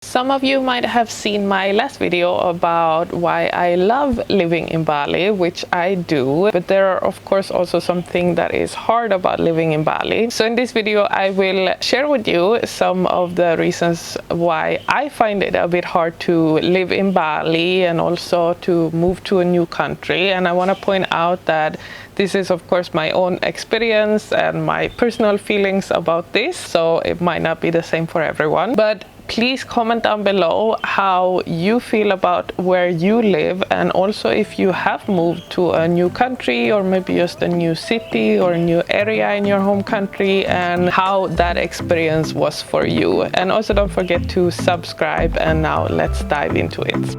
Some of you might have seen my last video about why I love living in Bali, which I do, but there are of course also something that is hard about living in Bali. So in this video I will share with you some of the reasons why I find it a bit hard to live in Bali and also to move to a new country. And I want to point out that this is of course my own experience and my personal feelings about this, so it might not be the same for everyone. But please comment down below how you feel about where you live, and also if you have moved to a new country or maybe just a new city or a new area in your home country, and how that experience was for you. And also don't forget to subscribe, and now let's dive into it.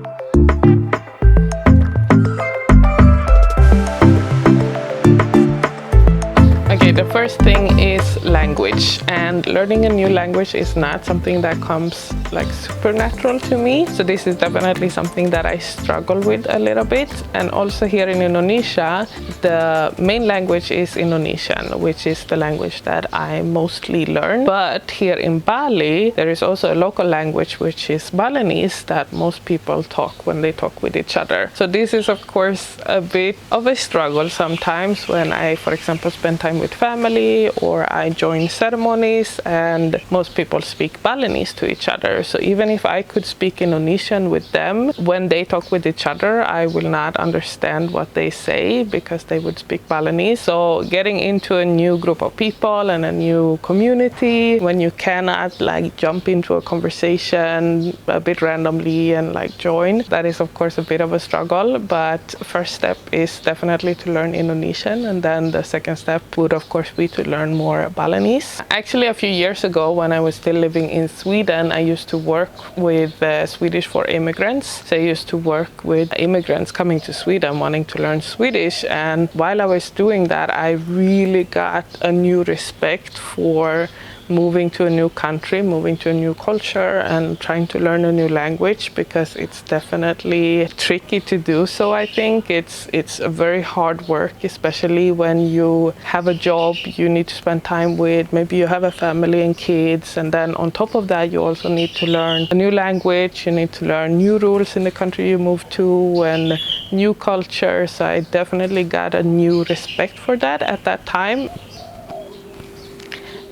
Okay, the first thing is language, and learning a new language is not something that comes like supernatural to me. So this is definitely something that I struggle with a little bit. And also here in Indonesia, the main language is Indonesian, which is the language that I mostly learn. But here in Bali, there is also a local language, which is Balinese, that most people talk when they talk with each other. So this is of course a bit of a struggle sometimes when I, for example, spend time with family or I join ceremonies and most people speak Balinese to each other. So even if I could speak Indonesian with them, when they talk with each other, I will not understand what they say because they would speak Balinese. So getting into a new group of people and a new community, when you cannot like jump into a conversation a bit randomly and like join, that is of course a bit of a struggle. But first step is definitely to learn Indonesian, and then the second step would of course be to learn more Balinese. Actually, a few years ago when I was still living in Sweden, I used to work with Swedish for immigrants. So I used to work with immigrants coming to Sweden wanting to learn Swedish, and while I was doing that I really got a new respect for moving to a new country, moving to a new culture and trying to learn a new language, because it's definitely tricky to do so. I think it's a very hard work, especially when you have a job you need to spend time with, maybe you have a family and kids, and then on top of that you also need to learn a new language, you need to learn new rules in the country you move to and new cultures. So I definitely got a new respect for that at that time.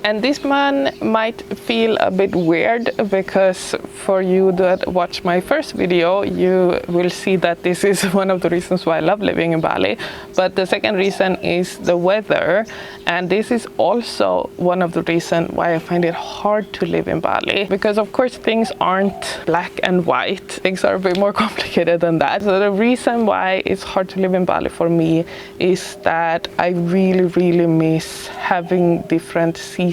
And this one might feel a bit weird, because for you that watch my first video, you will see that this is one of the reasons why I love living in Bali. But the second reason is the weather. And this is also one of the reasons why I find it hard to live in Bali. Because of course things aren't black and white. Things are a bit more complicated than that. So the reason why it's hard to live in Bali for me is that I really miss having different seasons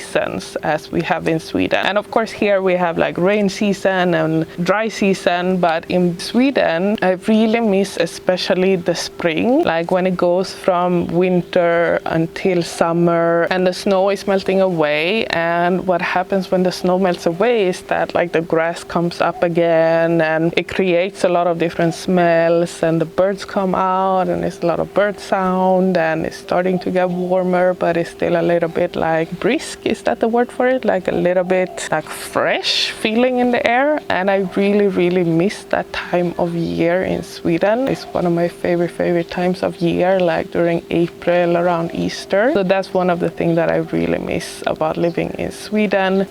as we have in Sweden. And of course here we have like rain season and dry season, but in Sweden I really miss especially the spring, like when it goes from winter until summer and the snow is melting away. And what happens when the snow melts away is that like the grass comes up again and it creates a lot of different smells, and the birds come out and it's a lot of bird sound, and it's starting to get warmer, but it's still a little bit like brisk. Is that the word for it? Like a little bit like fresh feeling in the air. And I really miss that time of year in Sweden. It's one of my favorite times of year, like during April around Easter. So that's one of the things that I really miss about living in Sweden.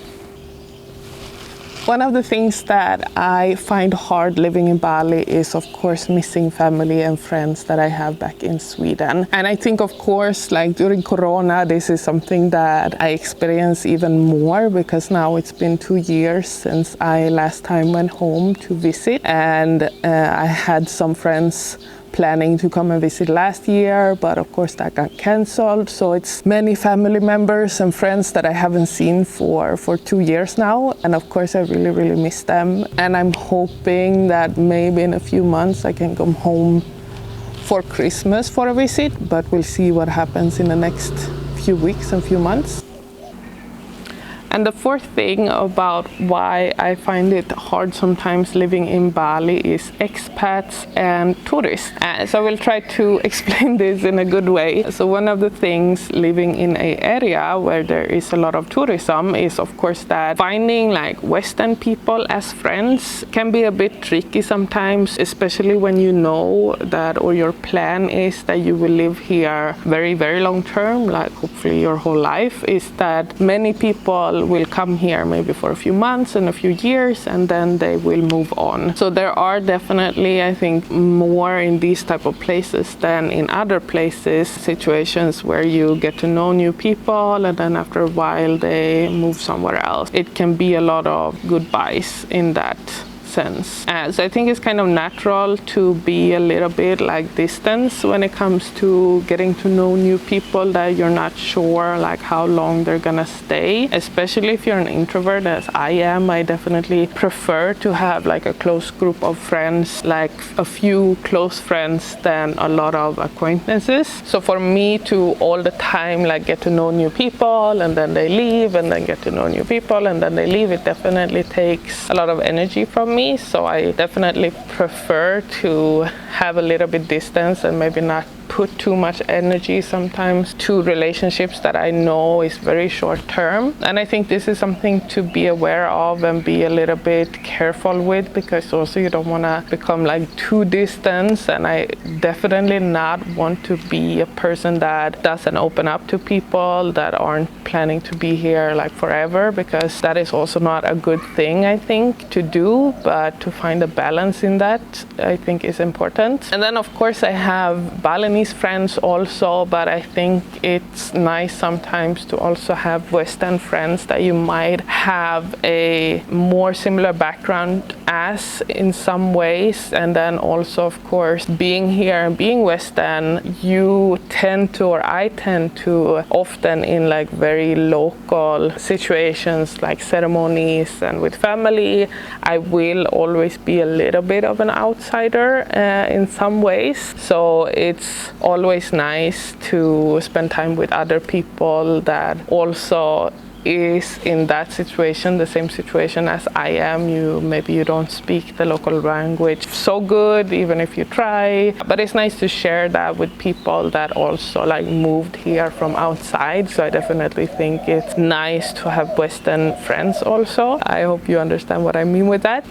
One of the things that I find hard living in Bali is of course missing family and friends that I have back in Sweden. And I think of course like during Corona, this is something that I experience even more, because now it's been 2 years since I last time went home to visit, and I had some friends planning to come and visit last year, but of course that got cancelled. So it's many family members and friends that I haven't seen for 2 years now. And of course I really miss them. And I'm hoping that maybe in a few months I can come home for Christmas for a visit, but we'll see what happens in the next few weeks and few months. And the fourth thing about why I find it hard sometimes living in Bali is expats and tourists. So I will try to explain this in a good way. So one of the things living in an area where there is a lot of tourism is of course that finding like Western people as friends can be a bit tricky sometimes, especially when you know that, or your plan is that you will live here very, very long term, like hopefully your whole life, is that many people will come here maybe for a few months and a few years and then they will move on. So there are definitely, I think, more in these type of places than in other places, situations where you get to know new people and then after a while they move somewhere else. It can be a lot of goodbyes in that sense. So I think it's kind of natural to be a little bit like distance when it comes to getting to know new people that you're not sure like how long they're gonna stay, especially if you're an introvert as I am. I definitely prefer to have like a close group of friends, like a few close friends than a lot of acquaintances. So for me to all the time like get to know new people and then they leave and then get to know new people and then they leave, it definitely takes a lot of energy from me. So I definitely prefer to have a little bit distance and maybe not put too much energy sometimes to relationships that I know is very short term. And I think this is something to be aware of and be a little bit careful with, because also you don't want to become like too distant. And I definitely not want to be a person that doesn't open up to people that aren't planning to be here like forever, because that is also not a good thing, I think, to do. But to find a balance in that, I think, is important. And then of course I have Balinese friends also, but I think it's nice sometimes to also have Western friends that you might have a more similar background as in some ways. And then also of course being here and being Western, you tend to, or I tend to, often in like very local situations like ceremonies and with family, I will always be a little bit of an outsider in some ways. So it's always nice to spend time with other people that also is in that situation, the same situation as I am. Maybe you don't speak the local language so good, even if you try, but it's nice to share that with people that also like moved here from outside. So I definitely think it's nice to have Western friends also. I hope you understand what I mean with that.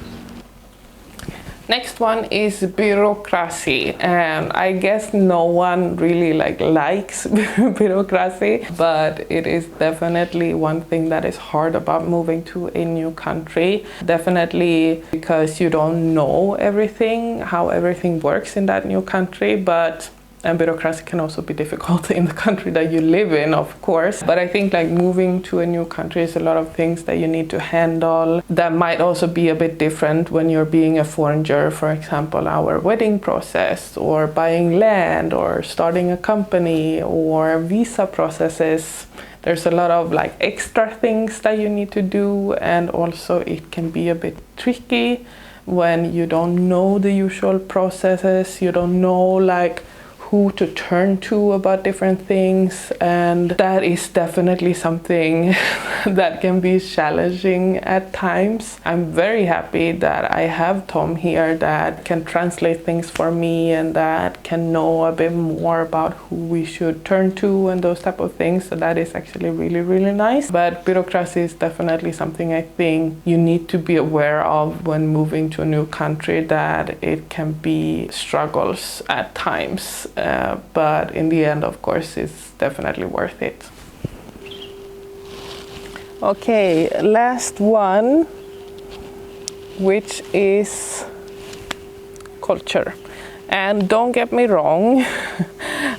Next one is bureaucracy, and I guess no one really likes bureaucracy, but it is definitely one thing that is hard about moving to a new country. Definitely because you don't know everything, how everything works in that new country, and bureaucracy can also be difficult in the country that you live in, of course. But I think like moving to a new country is a lot of things that you need to handle that might also be a bit different when you're being a foreigner. For example, our wedding process, or buying land, or starting a company, or visa processes. There's a lot of like extra things that you need to do, and also it can be a bit tricky when you don't know the usual processes, you don't know like who to turn to about different things, and that is definitely something that can be challenging at times. I'm very happy that I have Tom here that can translate things for me and that can know a bit more about who we should turn to and those type of things. So that is actually really, really nice. But bureaucracy is definitely something I think you need to be aware of when moving to a new country, that it can be struggles at times. But in the end, of course, it's definitely worth it. Okay, last one, which is culture. And don't get me wrong,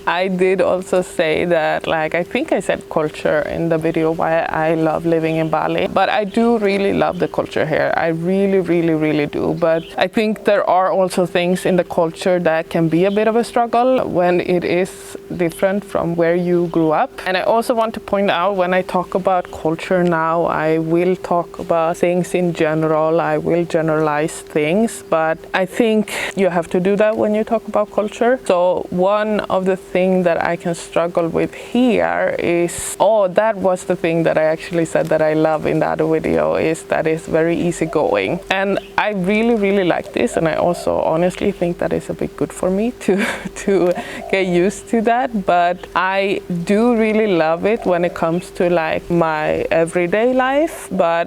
I did also say that, like, I think I said culture in the video why I love living in Bali, but I do really love the culture here. I really, really, really do. But I think there are also things in the culture that can be a bit of a struggle when it is different from where you grew up. And I also want to point out, when I talk about culture now, I will talk about things in general. I will generalize things, but I think you have to do that when you talk about culture. So one of the things thing that I can struggle with here is, that was the thing that I actually said that I love in the other video, is that it's very easygoing. And I really like this, and I also honestly think that it's a bit good for me to get used to that. But I do really love it when it comes to like my everyday life. But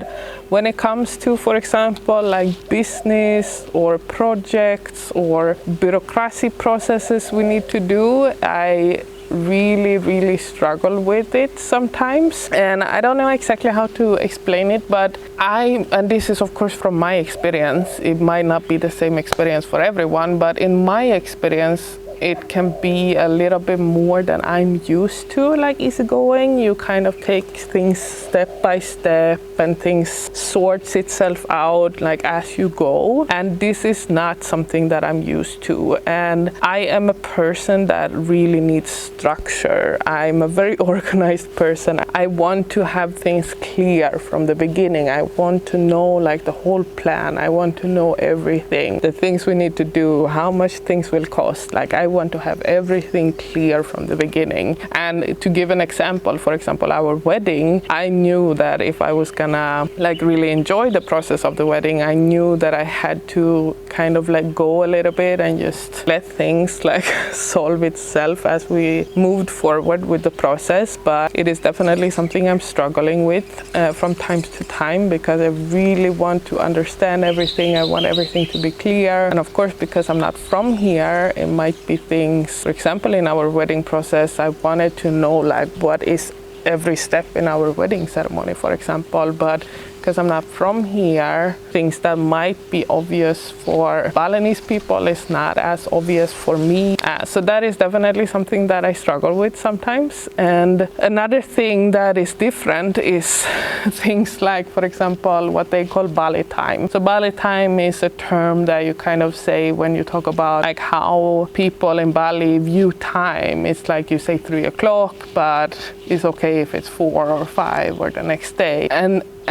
when it comes to, for example, like business or projects or bureaucracy processes we need to do, I really struggle with it sometimes, and I don't know exactly how to explain it, but and this is of course from my experience, it might not be the same experience for everyone, but in my experience it can be a little bit more than I'm used to, like easygoing. You kind of take things step by step and things sorts itself out like as you go. And this is not something that I'm used to. And I am a person that really needs structure. I'm a very organized person. I want to have things clear from the beginning. I want to know like the whole plan. I want to know everything, the things we need to do, how much things will cost. Like I want to have everything clear from the beginning. And to give an example, for example, our wedding, I knew that if I was gonna like really enjoy the process of the wedding, I knew that I had to kind of let go a little bit and just let things like solve itself as we moved forward with the process. But it is definitely something I'm struggling with from time to time, because I really want to understand everything. I want everything to be clear. And of course, because I'm not from here, it might be things, for example, in our wedding process, I wanted to know like what is every step in our wedding ceremony, for example. But because I'm not from here, things that might be obvious for Balinese people is not as obvious for me. So that is definitely something that I struggle with sometimes. And another thing that is different is things like, for example, what they call Bali time. So Bali time is a term that you kind of say when you talk about like how people in Bali view time. It's like you say 3 o'clock, but it's okay if it's 4 or 5 or the next day.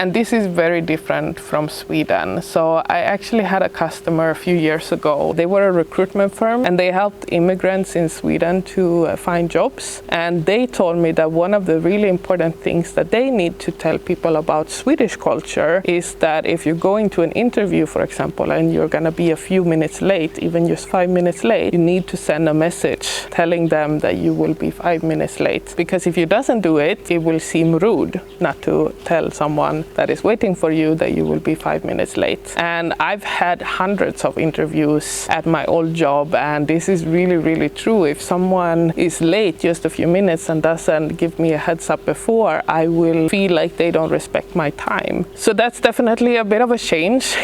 And this is very different from Sweden. So I actually had a customer a few years ago. They were a recruitment firm and they helped immigrants in Sweden to find jobs. And they told me that one of the really important things that they need to tell people about Swedish culture is that if you go into an interview, for example, and you're gonna be a few minutes late, even just 5 minutes late, you need to send a message telling them that you will be 5 minutes late. Because if you doesn't do it, it will seem rude not to tell someone that is waiting for you that you will be 5 minutes late. And I've had hundreds of interviews at my old job, and this is really true. If someone is late just a few minutes and doesn't give me a heads up before, I will feel like they don't respect my time. So that's definitely a bit of a change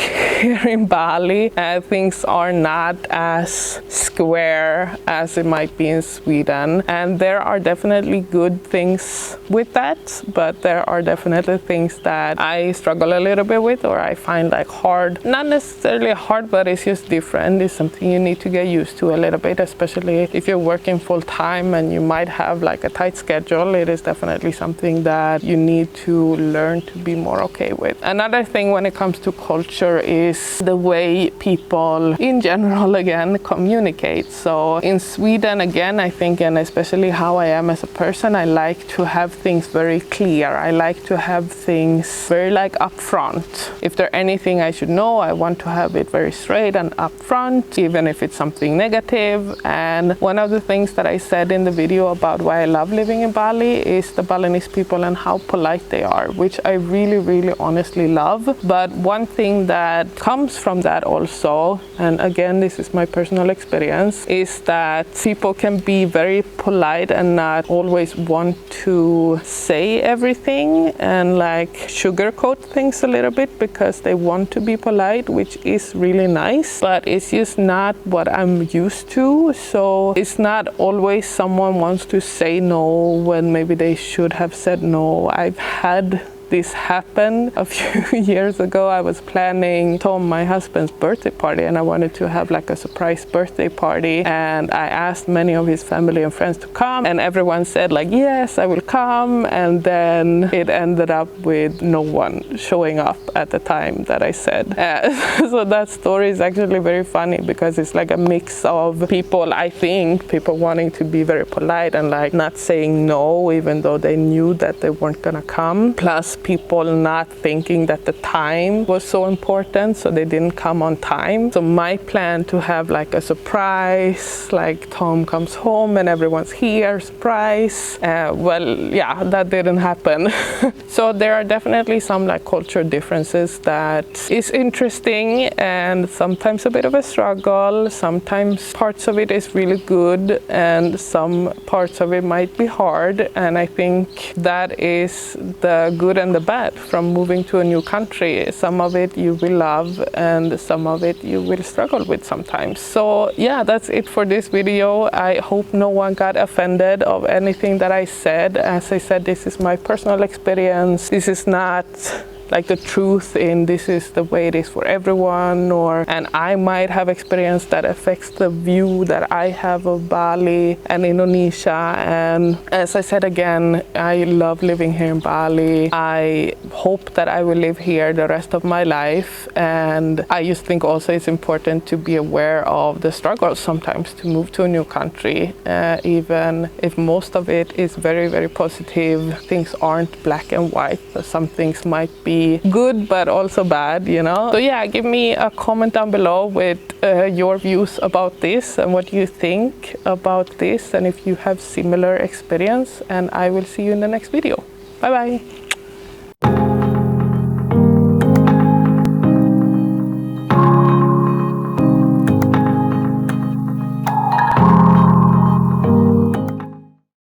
here in Bali. Things are not as square as it might be in Sweden, and there are definitely good things with that, but there are definitely things that I struggle a little bit with, or I find like hard. Not necessarily hard, but it's just different. It's something you need to get used to a little bit, especially if you're working full time and you might have like a tight schedule. It is definitely something that you need to learn to be more okay with. Another thing when it comes to culture is the way people in general again communicate. So in Sweden again, I think, and especially how I am as a person, I like to have things very clear. I like to have things very like upfront. If there's anything I should know, I want to have it very straight and upfront, even if it's something negative. And one of the things that I said in the video about why I love living in Bali is the Balinese people and how polite they are, which I really honestly love. But one thing that comes from that also, and again this is my personal experience, is that people can be very polite and not always want to say everything and like sugarcoat things a little bit because they want to be polite, which is really nice, but it's just not what I'm used to. So it's not always someone wants to say no when maybe they should have said no. I've had this happened a few years ago. I was planning Tom, my husband's birthday party, and I wanted to have like a surprise birthday party, and I asked many of his family and friends to come, and everyone said like, yes, I will come, and then it ended up with no one showing up at the time that I said. So that story is actually very funny because it's like a mix of people, I think, people wanting to be very polite and like not saying no even though they knew that they weren't gonna come, plus people not thinking that the time was so important, so they didn't come on time. So my plan to have like a surprise, like Tom comes home and everyone's here, surprise, well, yeah, that didn't happen. So there are definitely some like culture differences that is interesting and sometimes a bit of a struggle. Sometimes parts of it is really good and some parts of it might be hard, and I think that is the good and the bad from moving to a new country. Some of it you will love and some of it you will struggle with sometimes. So yeah, that's it for this video. I hope no one got offended of anything that I said. As I said, this is my personal experience. This is not like the truth in this is the way it is for everyone, and I might have experience that affects the view that I have of Bali and Indonesia. And as I said again, I love living here in Bali. I hope that I will live here the rest of my life, and I just think also it's important to be aware of the struggles sometimes to move to a new country, even if most of it is very, very positive. Things aren't black and white. Some things might be good but also bad, you know. So yeah, give me a comment down below with your views about this and what you think about this, and if you have similar experience, and I will see you in the next video. Bye bye.